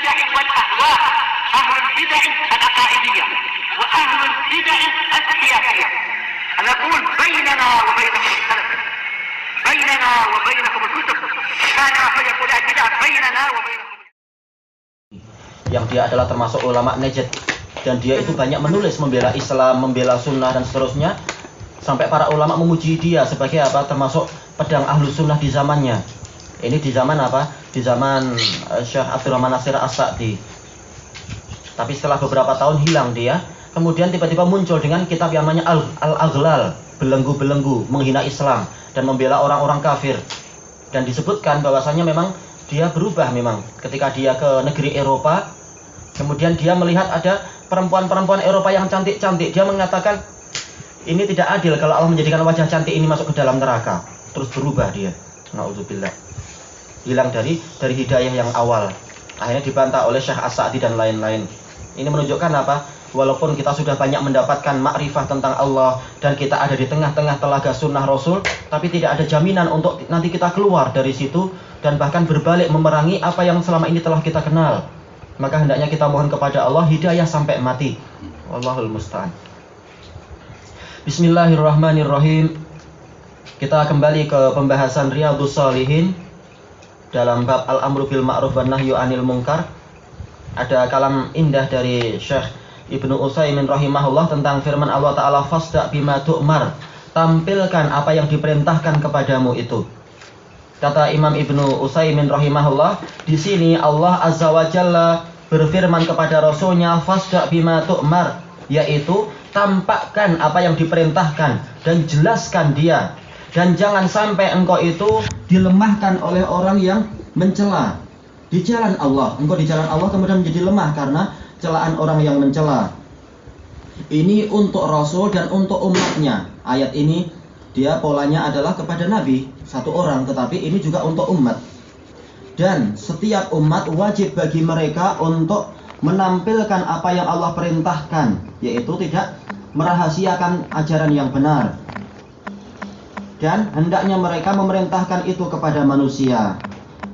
البدع والأهواء، أهل البدع العقائدية وأهل البدع السياسية. نقول بيننا وبينكم السلف، بيننا وبينكم الكتب، كان فيقول البدع بيننا وبينكم. Yang dia adalah termasuk ulama Najd, dan dia itu banyak menulis membela Islam, membela sunnah dan seterusnya, sampai para ulama memuji dia sebagai apa? Termasuk pedang ahlus sunnah di zamannya. Ini di zaman apa? Di zaman Syekh Abdurrahman Nasir As-Sa'di. Tapi setelah beberapa tahun hilang dia, kemudian tiba-tiba muncul dengan kitab yang namanya Al-Aghlal, belenggu-belenggu, menghina Islam dan membela orang-orang kafir. Dan disebutkan bahwasanya memang dia berubah memang ketika dia ke negeri Eropa. Kemudian dia melihat ada perempuan-perempuan Eropa yang cantik-cantik. Dia mengatakan, ini tidak adil kalau Allah menjadikan wajah cantik ini masuk ke dalam neraka. Terus berubah dia. Na'udzubillah. Hilang dari hidayah yang awal. Akhirnya dibantah oleh Syekh As-Sa'di dan lain-lain. Ini menunjukkan apa? Walaupun kita sudah banyak mendapatkan makrifah tentang Allah dan kita ada di tengah-tengah telaga sunnah Rasul, tapi tidak ada jaminan untuk nanti kita keluar dari situ dan bahkan berbalik memerangi apa yang selama ini telah kita kenal. Maka hendaknya kita mohon kepada Allah hidayah sampai mati. Wallahul musta'an. Bismillahirrahmanirrahim. Kita kembali ke pembahasan Riyadhus Shalihin dalam bab Al-Amru bil Ma'ruf wan Nahyu 'anil Munkar. Ada kalam indah dari Syekh Ibnu Utsaimin rahimahullah tentang firman Allah Ta'ala, fasda' bima tu'mar, tampilkan apa yang diperintahkan kepadamu itu. Kata Imam Ibnu Utsaimin rahimahullah, di sini Allah Azza wa Jalla berfirman kepada Rasulnya, fasda' bima tu'mar, yaitu tampakkan apa yang diperintahkan dan jelaskan dia. Dan jangan sampai engkau itu dilemahkan oleh orang yang mencela di jalan Allah. Engkau di jalan Allah kemudian menjadi lemah karena celaan orang yang mencela. Ini untuk Rasul dan untuk umatnya. Ayat ini dia polanya adalah kepada Nabi satu orang, tetapi ini juga untuk umat. Dan setiap umat wajib bagi mereka untuk menampilkan apa yang Allah perintahkan, yaitu tidak merahasiakan ajaran yang benar. Dan hendaknya mereka memerintahkan itu kepada manusia.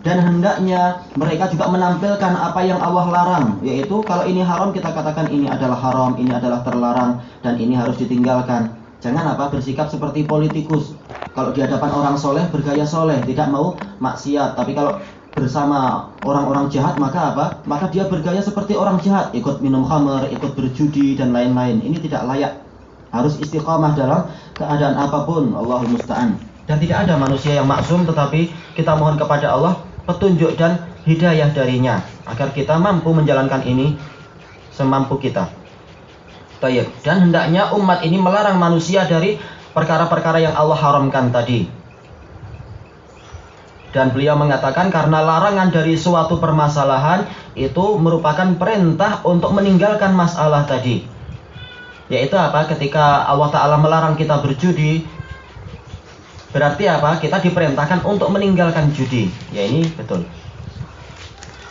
Dan hendaknya mereka juga menampilkan apa yang Allah larang, yaitu kalau ini haram kita katakan ini adalah haram, ini adalah terlarang, dan ini harus ditinggalkan. Jangan bersikap seperti politikus. Kalau di hadapan orang soleh bergaya soleh, tidak mau maksiat. Tapi kalau bersama orang-orang jahat maka maka dia bergaya seperti orang jahat, ikut minum khamr, ikut berjudi dan lain-lain. Ini tidak layak. Harus istiqamah dalam keadaan apapun. Allahul musta'an. Dan tidak ada manusia yang maksum, tetapi kita mohon kepada Allah petunjuk dan hidayah darinya agar kita mampu menjalankan ini semampu kita. Baik. Dan hendaknya umat ini melarang manusia dari perkara-perkara yang Allah haramkan tadi. Dan beliau mengatakan karena larangan dari suatu permasalahan itu merupakan perintah untuk meninggalkan masalah tadi. Yaitu ketika Allah Ta'ala melarang kita berjudi, berarti kita diperintahkan untuk meninggalkan judi. Ya, ini betul.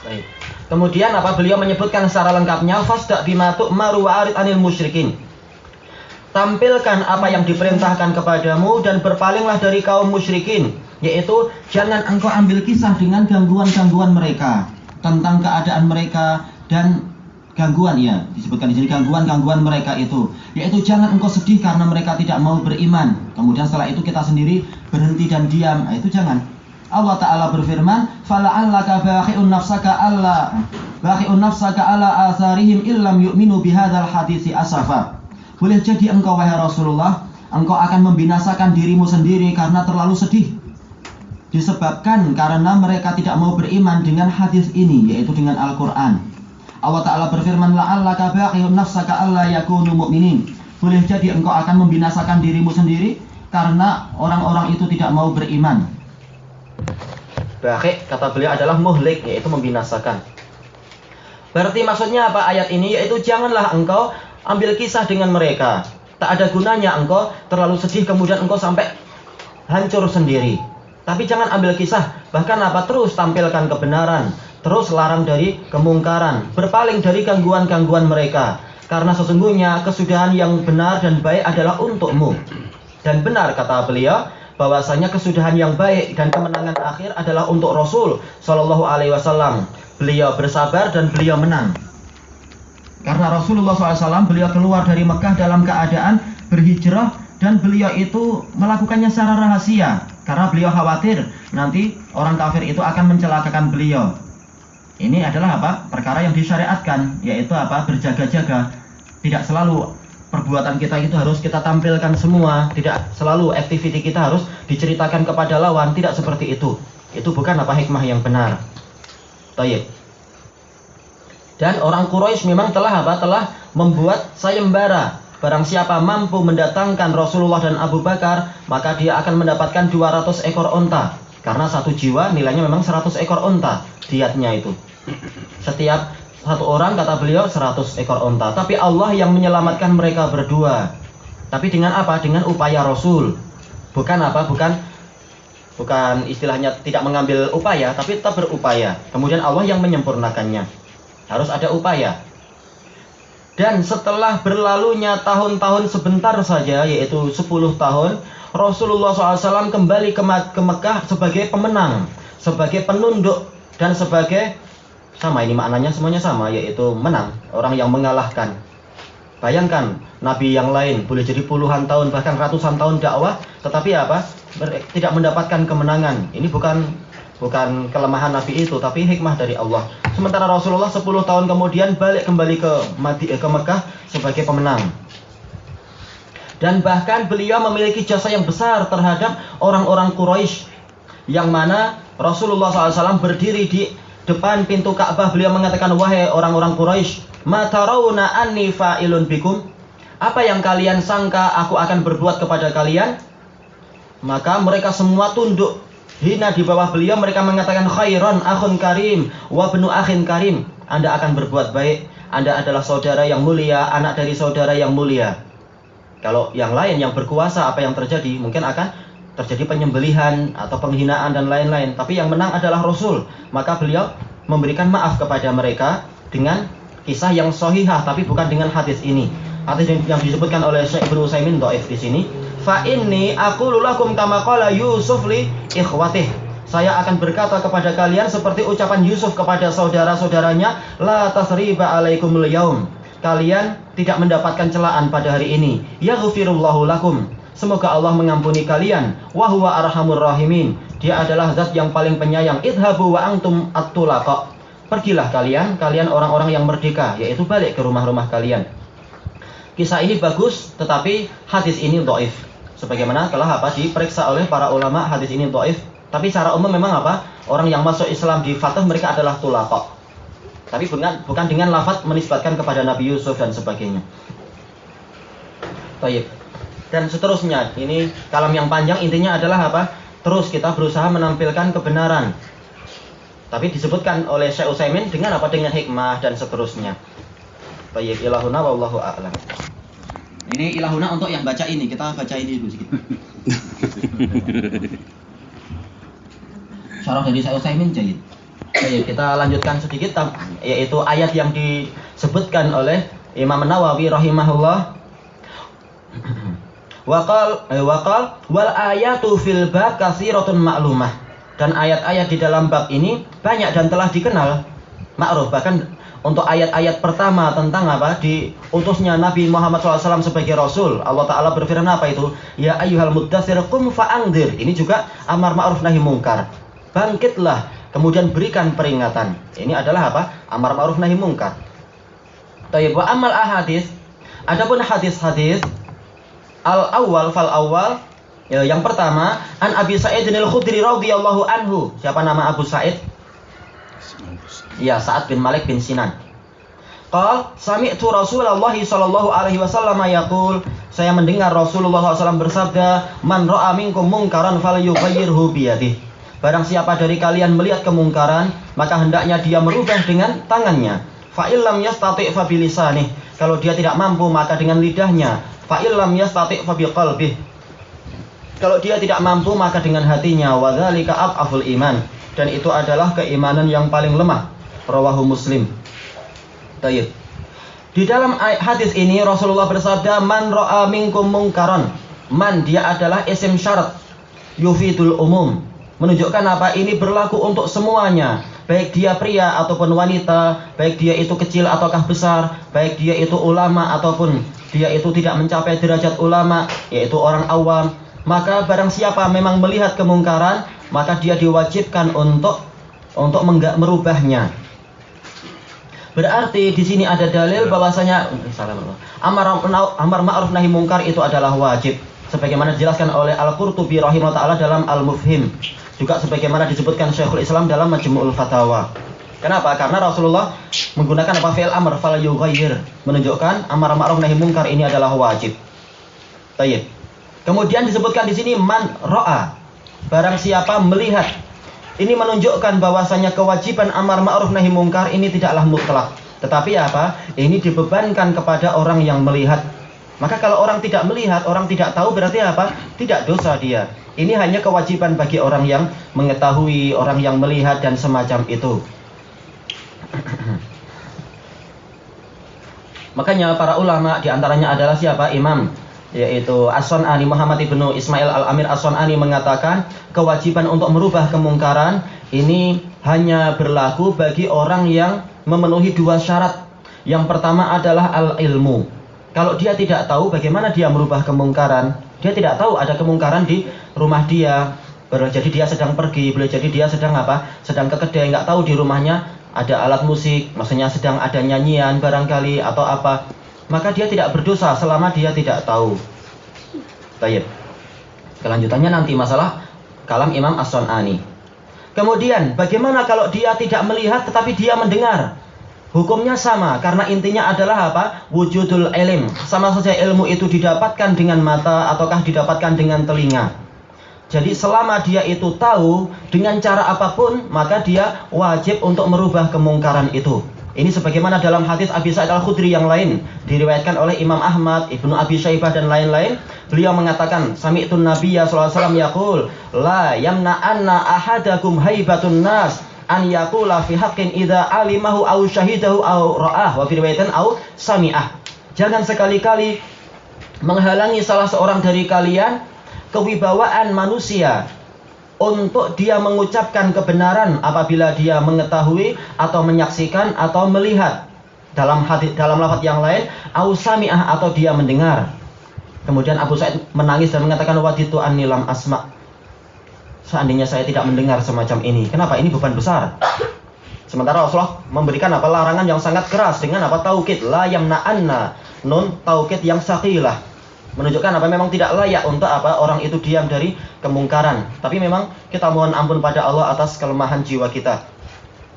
Baik. Kemudian beliau menyebutkan secara lengkapnya, fasda' bima tu'maru wa arid 'anil musyrikin. Tampilkan apa yang diperintahkan kepadamu dan berpalinglah dari kaum musyrikin. Yaitu jangan engkau ambil kisah dengan gangguan-gangguan mereka, tentang keadaan mereka dan gangguan, ya disebutkan di sini gangguan-gangguan mereka itu, yaitu jangan engkau sedih karena mereka tidak mau beriman. Kemudian setelah itu kita sendiri berhenti dan diam. Itu jangan. Allah Ta'ala berfirman, fala'allaka bakhi'un nafsaka ala atharihim illam yu'minu bihadzal haditsi asafa. Boleh jadi engkau wahai Rasulullah, engkau akan membinasakan dirimu sendiri karena terlalu sedih, disebabkan karena mereka tidak mau beriman dengan hadis ini, yaitu dengan Al-Quran. Allah Ta'ala berfirman, la'allaka bakhi'un nafsaka alla yakunu mu'minin. Boleh jadi engkau akan membinasakan dirimu sendiri karena orang-orang itu tidak mau beriman. Bakhi' kata beliau adalah muhlik, yaitu membinasakan. Berarti maksudnya apa ayat ini? Yaitu janganlah engkau ambil kisah dengan mereka. Tak ada gunanya engkau terlalu sedih kemudian engkau sampai hancur sendiri. Tapi jangan ambil kisah, bahkan terus tampilkan kebenaran, terus larang dari kemungkaran, berpaling dari gangguan-gangguan mereka. Karena sesungguhnya kesudahan yang benar dan baik adalah untukmu. Dan benar kata beliau, bahwasanya kesudahan yang baik dan kemenangan akhir adalah untuk Rasul Shallallahu Alaihi Wasallam. beliau bersabar dan beliau menang. Karena Rasulullah SAW beliau keluar dari Mekah dalam keadaan berhijrah dan beliau itu melakukannya secara rahasia karena beliau khawatir nanti orang kafir itu akan mencelakakan beliau. Ini adalah apa? Perkara yang disyariatkan, yaitu apa? Berjaga-jaga. Tidak selalu perbuatan kita itu harus kita tampilkan semua, tidak selalu activity kita harus diceritakan kepada lawan, tidak seperti itu. Itu bukan apa hikmah yang benar. Tayyib. Dan orang Quraisy memang telah apa? Telah membuat sayembara. Barang siapa mampu mendatangkan Rasulullah dan Abu Bakar, maka dia akan mendapatkan 200 ekor onta. Karena satu jiwa nilainya memang 100 ekor onta diatnya itu. Setiap satu orang kata beliau 100 ekor onta. Tapi Allah yang menyelamatkan mereka berdua. Tapi dengan apa? Dengan upaya Rasul. Bukan apa? Bukan istilahnya tidak mengambil upaya, tapi tetap berupaya. Kemudian Allah yang menyempurnakannya. Harus ada upaya. Dan setelah berlalunya tahun-tahun sebentar saja, yaitu 10 tahun, Rasulullah SAW kembali ke Mekah sebagai pemenang, sebagai penunduk, dan sebagai, sama ini maknanya semuanya sama, yaitu menang, orang yang mengalahkan. Bayangkan, Nabi yang lain boleh jadi puluhan tahun, bahkan ratusan tahun dakwah, tetapi apa? Tidak mendapatkan kemenangan. Ini bukan kelemahan Nabi itu, tapi hikmah dari Allah. Sementara Rasulullah 10 tahun kemudian balik kembali ke Mekah sebagai pemenang. Dan bahkan beliau memiliki jasa yang besar terhadap orang-orang Quraisy, yang mana Rasulullah SAW berdiri di depan pintu Ka'bah. Beliau mengatakan, wahai orang-orang Quraisy, ma tarawna anni fa'ilun bikum? Apa yang kalian sangka aku akan berbuat kepada kalian? Maka mereka semua tunduk hina di bawah beliau. Mereka mengatakan, khairan akhun karim wa ibnu akhin karim. Anda akan berbuat baik, Anda adalah saudara yang mulia, anak dari saudara yang mulia. Kalau yang lain yang berkuasa, apa yang terjadi? Mungkin akan terjadi penyembelihan atau penghinaan dan lain-lain. Tapi yang menang adalah Rasul. Maka beliau memberikan maaf kepada mereka dengan kisah yang sahihah, tapi bukan dengan hadis ini. Hadis yang disebutkan oleh Syekh Ibnu Utsaimin dhaif di sini. Fa inni aqulu lakum kama qala Yusuf li ikhwatih. Saya akan berkata kepada kalian seperti ucapan Yusuf kepada saudara-saudaranya, la tasriba alaikumul yaum. Kalian tidak mendapatkan celaan pada hari ini. Yaghfirullahu lakum. Semoga Allah mengampuni kalian. Wa huwa arhamur rahimin. Dia adalah zat yang paling penyayang. Idhabu wa antum at-tulaqa. Pergilah kalian orang-orang yang merdeka, yaitu balik ke rumah-rumah kalian. Kisah ini bagus, tetapi hadis ini dhaif. Sebagaimana telah diperiksa oleh para ulama, hadis ini dhaif. Tapi secara umum memang orang yang masuk Islam di Fatah mereka adalah tulaqa. Tapi bukan dengan lafaz menisbatkan kepada Nabi Yusuf dan sebagainya. Baik. Dan seterusnya, ini kalam yang panjang, intinya adalah terus kita berusaha menampilkan kebenaran. Tapi disebutkan oleh Syekh Utsaimin dengan dengan hikmah dan seterusnya. Baik, ilahuna wallahu a'lam. Ini ilahuna untuk yang baca ini, kita baca ini dulu sedikit. Syarah dari Syekh Utsaimin jayid. Baik, kita lanjutkan sedikit, yaitu ayat yang disebutkan oleh Imam Nawawi rahimahullah. Waqal wal ayatu fil bab katsiratun ma'lumah. Dan ayat-ayat di dalam bab ini banyak dan telah dikenal, ma'ruf. Bahkan untuk ayat-ayat pertama tentang diutusnya Nabi Muhammad SAW sebagai Rasul, Allah Ta'ala berfirman apa itu? Ya ayyuhal muddatsir qum fa'andzir. Ini juga amar ma'ruf nahi mungkar. Bangkitlah, kemudian berikan peringatan. Ini adalah amar ma'ruf nahi mungkar. Tayyib, wa amal ahadits. Adapun hadis-hadis al-awwal fal awwal, yang pertama, an Abi Sa'id al-Khudri radhiyallahu anhu. Siapa nama Abu Sa'id? Ya, Sa'ad bin Malik bin Sinan. Qal sami'tu Rasulullah sallallahu alaihi wasallam yaqul, saya mendengar Rasulullah SAW bersabda, man ra'a minkum munkaran falyughayyirhu biyadihi. Barang siapa dari kalian melihat kemungkaran, maka hendaknya dia merubah dengan tangannya. Fa illam yastati' fa bilisanih. Kalau dia tidak mampu, maka dengan lidahnya. Fa illam yastati' fa biqalbihi. Kalau dia tidak mampu, maka dengan hatinya. Wa dzalika af'aful iman. Dan itu adalah keimanan yang paling lemah. Rawahu Muslim. Tayyib. Di dalam hadis ini Rasulullah bersabda, man ra'a minkum munkaran. Man, dia adalah isim syarat yufidul umum, menunjukkan ini berlaku untuk semuanya. baik dia pria ataupun wanita, baik dia itu kecil ataukah besar, baik dia itu ulama ataupun dia itu tidak mencapai derajat ulama, yaitu orang awam. Maka barang siapa memang melihat kemungkaran, maka dia diwajibkan untuk merubahnya. Berarti di sini ada dalil bahwasanya amar ma'ruf nahi mungkar itu adalah wajib, sebagaimana dijelaskan oleh Al-Qurtubi rahimahullah taala dalam Al-Mufhim, juga sebagaimana disebutkan Syekhul Islam dalam Majmu'ul Fatawa. Kenapa? Karena Rasulullah menggunakan fi'il amr fal yughayyir, menunjukkan amar ma'ruf nahi mungkar ini adalah wajib. Baik. Kemudian disebutkan di sini man ra'a, barang siapa melihat. Ini menunjukkan bahwasanya kewajiban amar ma'ruf nahi mungkar ini tidaklah mutlak, tetapi apa? Ini dibebankan kepada orang yang melihat. Maka kalau orang tidak melihat, orang tidak tahu, berarti apa? Tidak dosa dia. Ini hanya kewajiban bagi orang yang mengetahui, orang yang melihat dan semacam itu. Makanya para ulama diantaranya adalah siapa? Imam, yaitu As-Sun'ani, Muhammad ibnu Ismail al-Amir As-Sun'ani mengatakan kewajiban untuk merubah kemungkaran ini hanya berlaku bagi orang yang memenuhi dua syarat. Yang pertama adalah al-ilmu. Kalau dia tidak tahu bagaimana dia merubah kemungkaran, dia tidak tahu ada kemungkaran di rumah dia, boleh jadi dia sedang pergi, boleh jadi dia sedang sedang ke kedai, nggak tahu di rumahnya ada alat musik, maksudnya sedang ada nyanyian barangkali atau apa, maka dia tidak berdosa selama dia tidak tahu. Baik. Kelanjutannya nanti masalah kalam Imam As-Sun'ani. Kemudian bagaimana kalau dia tidak melihat tetapi dia mendengar? Hukumnya sama, karena intinya adalah apa? Wujudul ilm. Sama saja ilmu itu didapatkan dengan mata ataukah didapatkan dengan telinga. Jadi selama dia itu tahu dengan cara apapun, maka dia wajib untuk merubah kemungkaran itu. Ini sebagaimana dalam hadis Abi Sa'id Al-Khudri yang lain, diriwayatkan oleh Imam Ahmad, Ibnu Abi Syaibah dan lain-lain. Beliau mengatakan, Sami'tun Nabiyya sallallahu alaihi wasallam yaqul, la yamna'anna ahadakum haibatun nas an yaqula fi haqqin idza alimahu aw syahidahu aw ra'ah wa fi riwayatin aw sami'ah. Jangan sekali-kali menghalangi salah seorang dari kalian kewibawaan manusia untuk dia mengucapkan kebenaran apabila dia mengetahui atau menyaksikan atau melihat. Dalam lafaz yang lain aw sami'ah, atau dia mendengar. Kemudian Abu Sa'id menangis dan mengatakan waditu anni lam asma'. Seandainya saya tidak mendengar semacam ini. Kenapa? Ini beban besar. Sementara Rasulullah memberikan larangan yang sangat keras dengan taukid la yamna'anna, nun taukid yang saqilah, menunjukkan memang tidak layak untuk orang itu diam dari kemungkaran. Tapi memang kita mohon ampun pada Allah atas kelemahan jiwa kita.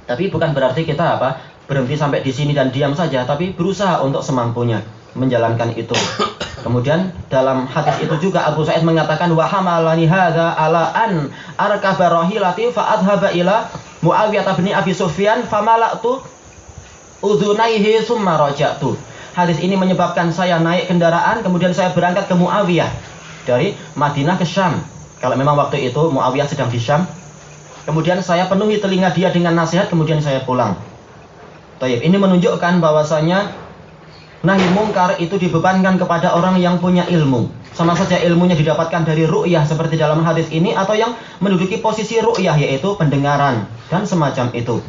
Tapi bukan berarti kita berhenti sampai di sini dan diam saja, tapi berusaha untuk semampunya menjalankan itu. Kemudian dalam hadis itu juga Abu Sa'id mengatakan wa hamalani hadza ala an arkaba rahilati fa adhaba ila Muawiyah bin Abi Sufyan famalatu udhunaihi summa raja'tu. Hadis ini menyebabkan saya naik kendaraan, kemudian saya berangkat ke Muawiyah dari Madinah ke Syam. Kalau memang waktu itu Muawiyah sedang di Syam. Kemudian saya penuhi telinga dia dengan nasihat, kemudian saya pulang. Taib. Ini menunjukkan bahwasanya nahi mungkar itu dibebankan kepada orang yang punya ilmu. Sama saja ilmunya didapatkan dari ru'yah seperti dalam hadis ini, atau yang menduduki posisi ru'yah, yaitu pendengaran dan semacam itu.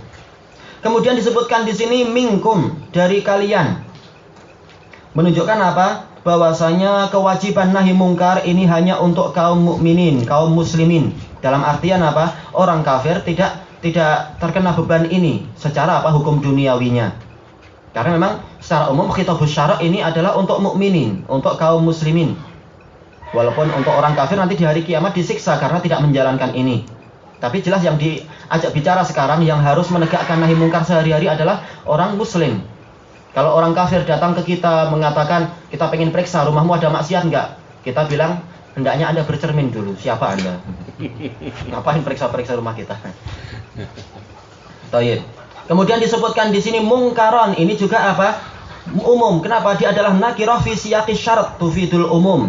Kemudian disebutkan di sini minkum, dari kalian. Menunjukkan bahwasanya kewajiban nahi mungkar ini hanya untuk kaum mukminin, kaum muslimin. Dalam artian orang kafir tidak terkena beban ini secara hukum duniawinya. Karena memang secara umum khitabus syara' ini adalah untuk mukminin, untuk kaum muslimin. Walaupun untuk orang kafir nanti di hari kiamat disiksa karena tidak menjalankan ini. Tapi jelas yang diajak bicara sekarang yang harus menegakkan nahi mungkar sehari-hari adalah orang muslim. Kalau orang kafir datang ke kita mengatakan, kita pengen periksa rumahmu ada maksiat enggak? Kita bilang, hendaknya Anda bercermin dulu, siapa Anda? Ngapain periksa-periksa rumah kita? Tayyib. Kemudian disebutkan di sini mungkaron, ini juga umum. Kenapa? Dia adalah nakirah fi siyaqi syarat tufidul umum.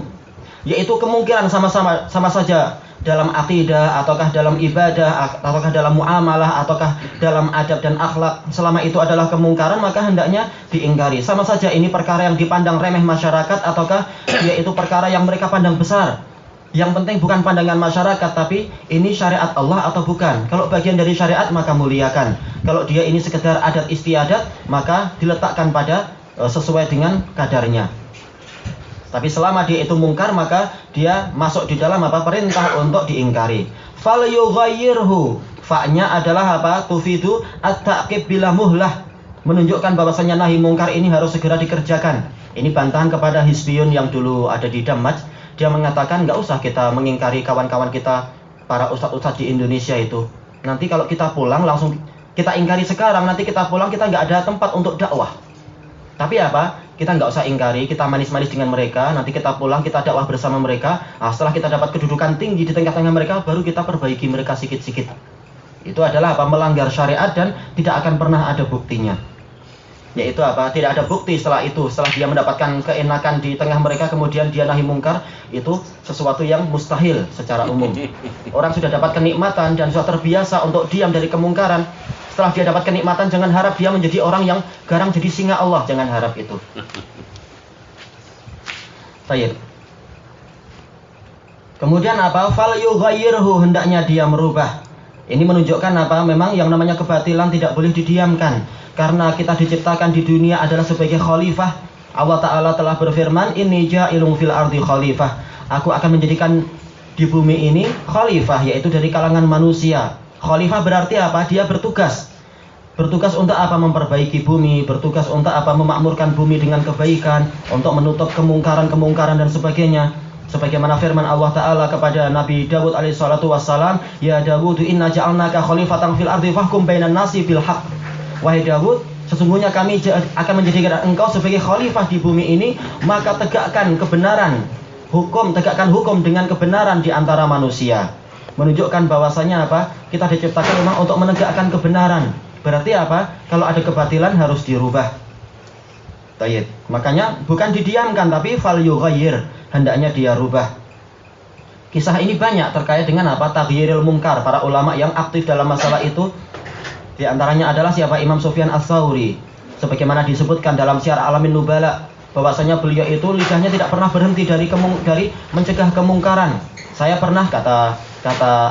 Yaitu kemungkinan sama saja dalam akidah, ataukah dalam ibadah, ataukah dalam muamalah, ataukah dalam adab dan akhlak. Selama itu adalah kemungkaran, maka hendaknya diingkari. Sama saja ini perkara yang dipandang remeh masyarakat, ataukah yaitu perkara yang mereka pandang besar. Yang penting bukan pandangan masyarakat, tapi ini syariat Allah atau bukan. Kalau bagian dari syariat maka muliakan. Kalau dia ini sekedar adat istiadat, maka diletakkan pada sesuai dengan kadarnya. Tapi selama dia itu mungkar, maka dia masuk di dalam perintah untuk diingkari. Fal yughayyirhu. Fa-nya adalah tufidu at-ta'qib bila muhlah. Menunjukkan bahwasanya nahi mungkar ini harus segera dikerjakan. Ini bantahan kepada Hizbiyun yang dulu ada di Damaj. Dia mengatakan nggak usah kita mengingkari kawan-kawan kita, para ustadz-ustadz di Indonesia itu. Nanti kalau kita pulang langsung kita ingkari sekarang, nanti kita pulang kita nggak ada tempat untuk dakwah. Tapi kita nggak usah ingkari, kita manis-manis dengan mereka, nanti kita pulang kita dakwah bersama mereka. Setelah kita dapat kedudukan tinggi di tengah-tengah mereka, baru kita perbaiki mereka sikit-sikit. Itu adalah melanggar syariat dan tidak akan pernah ada buktinya. Yaitu tidak ada bukti setelah itu, setelah dia mendapatkan keenakan di tengah mereka kemudian dia nahi mungkar, itu sesuatu yang mustahil secara umum. Orang sudah dapat kenikmatan dan sudah terbiasa untuk diam dari kemungkaran. Setelah dia dapat kenikmatan, jangan harap dia menjadi orang yang garang jadi singa Allah, jangan harap itu. Baik. Kemudian fal yughayyirhu, hendaknya dia merubah. Ini menunjukkan memang yang namanya kebatilan tidak boleh didiamkan. Karena kita diciptakan di dunia adalah sebagai khalifah. Allah Ta'ala telah berfirman, Inni ja'ilun fil ardi khalifah. Aku akan menjadikan di bumi ini khalifah, yaitu dari kalangan manusia. Khalifah berarti Dia bertugas. Bertugas untuk memperbaiki bumi, bertugas untuk memakmurkan bumi dengan kebaikan, untuk menutup kemungkaran-kemungkaran dan sebagainya. Sebagaimana firman Allah Ta'ala kepada Nabi Dawud alaihissalatu wassalam, Ya Dawud, inna ja'alnaka khalifatan fil ardi fahkum bainan nasi bil haqq. Wahai Dawud, sesungguhnya kami akan menjadikan engkau sebagai khalifah di bumi ini, maka tegakkan kebenaran, tegakkan hukum dengan kebenaran di antara manusia. Menunjukkan bahwasanya kita diciptakan memang untuk menegakkan kebenaran. Berarti kalau ada kebatilan harus dirubah. Baik. Makanya bukan didiamkan, tapi fal yughayyir, hendaknya dia rubah. Kisah ini banyak terkait dengan taghyirul munkar. Para ulama yang aktif dalam masalah itu, di antaranya adalah Imam Sufyan Ats-Tsauri. Sebagaimana disebutkan dalam Syiar Alamin Nubala, bahwasanya beliau itu lidahnya tidak pernah berhenti dari mencegah kemungkaran. Saya pernah, kata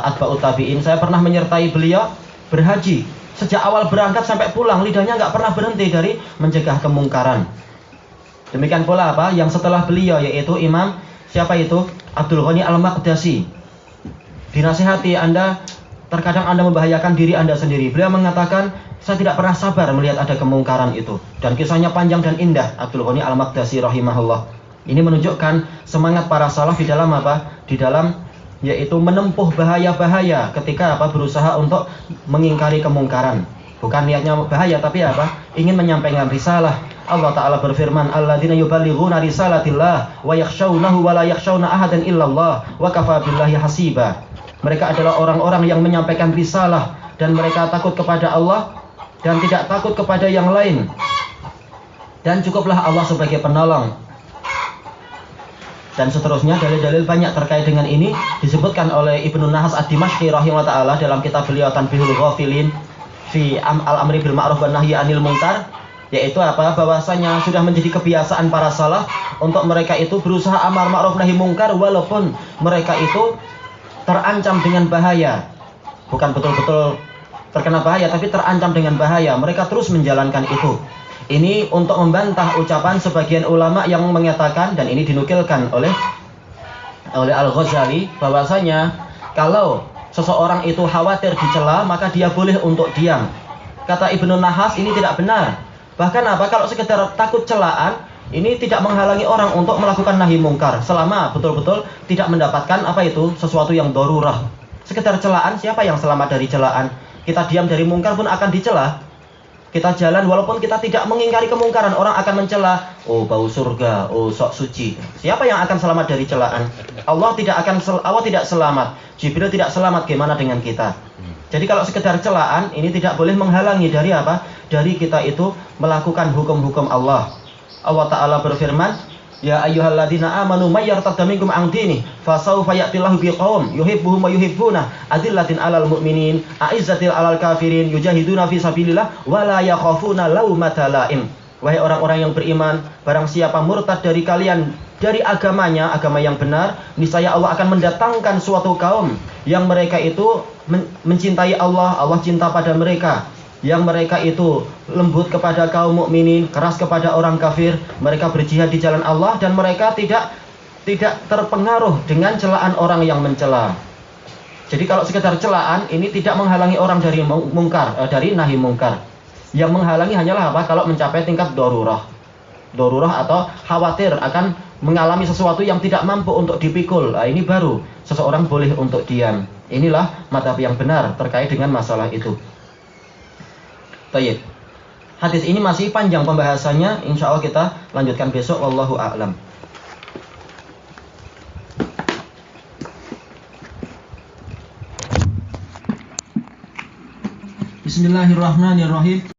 Atba'ut Tabi'in, saya pernah menyertai beliau berhaji. Sejak awal berangkat sampai pulang, lidahnya nggak pernah berhenti dari mencegah kemungkaran. Demikian pula yang setelah beliau, yaitu Imam Abdul Ghani Al-Maqdasi. Dinasihati, terkadang Anda membahayakan diri Anda sendiri. Beliau mengatakan, saya tidak pernah sabar melihat ada kemungkaran itu. Dan kisahnya panjang dan indah, Abdul Ghani Al-Maqdasi rahimahullah. Ini menunjukkan semangat para salaf di dalam Di dalam yaitu menempuh bahaya-bahaya ketika berusaha untuk mengingkari kemungkaran. Bukan niatnya bahaya, tapi ingin menyampaikan risalah. Allah Ta'ala berfirman, Alladzina yuballighuna risalatillah wa yakhshawnahu wa la yakhshawna ahadan illallah wa kafa billahi hasiba. Mereka adalah orang-orang yang menyampaikan risalah dan mereka takut kepada Allah dan tidak takut kepada yang lain. Dan cukuplah Allah sebagai penolong. Dan seterusnya dalil-dalil banyak terkait dengan ini disebutkan oleh Ibnu Nahas Ad-Dimashqi rahimahullah ta'ala dalam kitab beliau Tanbihul Ghafilin fi al-amri bil ma'ruf wan nahyi 'anil munkar, yaitu bahwasanya sudah menjadi kebiasaan para salaf untuk mereka itu berusaha amar ma'ruf nahi munkar walaupun mereka itu terancam dengan bahaya. Bukan betul-betul terkena bahaya, tapi terancam dengan bahaya. Mereka terus menjalankan itu. Ini untuk membantah ucapan sebagian ulama yang mengatakan, dan ini dinukilkan oleh Al-Ghazali, bahwasanya kalau seseorang itu khawatir dicela, maka dia boleh untuk diam. Kata Ibnu Nahas, ini tidak benar. Bahkan kalau sekedar takut celaan, ini tidak menghalangi orang untuk melakukan nahi mungkar selama betul-betul tidak mendapatkan sesuatu yang darurah. Sekedar celaan, siapa yang selamat dari celaan? Kita diam dari mungkar pun akan dicela. Kita jalan walaupun kita tidak mengingkari kemungkaran, orang akan mencela, oh bau surga, oh sok suci. Siapa yang akan selamat dari celaan? Allah tidak selamat. Jibril tidak selamat, gimana dengan kita? Jadi kalau sekedar celaan ini tidak boleh menghalangi dari dari kita itu melakukan hukum-hukum Allah. Allah Ta'ala berfirman, Ya ayyuhalladzina amanu may yartadda minkum an dinihi fasawfa ya'tillahu biqaum yuhibbuhum wa yuhibbuna adillatin 'alal mu'minin a'izzatil 'alal kafirin yujahiduna fi sabilillah wa la yakhafuna laumata laim. Wahai orang-orang yang beriman, barang siapa murtad dari kalian dari agamanya, agama yang benar, niscaya Allah akan mendatangkan suatu kaum yang mereka itu mencintai Allah, Allah cinta pada mereka. Yang mereka itu lembut kepada kaum mukminin, keras kepada orang kafir, mereka berjihad di jalan Allah dan mereka tidak terpengaruh dengan celaan orang yang mencela. Jadi kalau sekedar celaan ini tidak menghalangi orang dari dari nahi mungkar. Yang menghalangi hanyalah apa? Kalau mencapai tingkat darurah atau khawatir akan mengalami sesuatu yang tidak mampu untuk dipikul. Nah, ini baru seseorang boleh untuk diam. Inilah mazhab yang benar terkait dengan masalah itu. Baik. Hadis ini masih panjang pembahasannya, insya Allah kita lanjutkan besok. Wallahu a'lam. Bismillahirrahmanirrahim.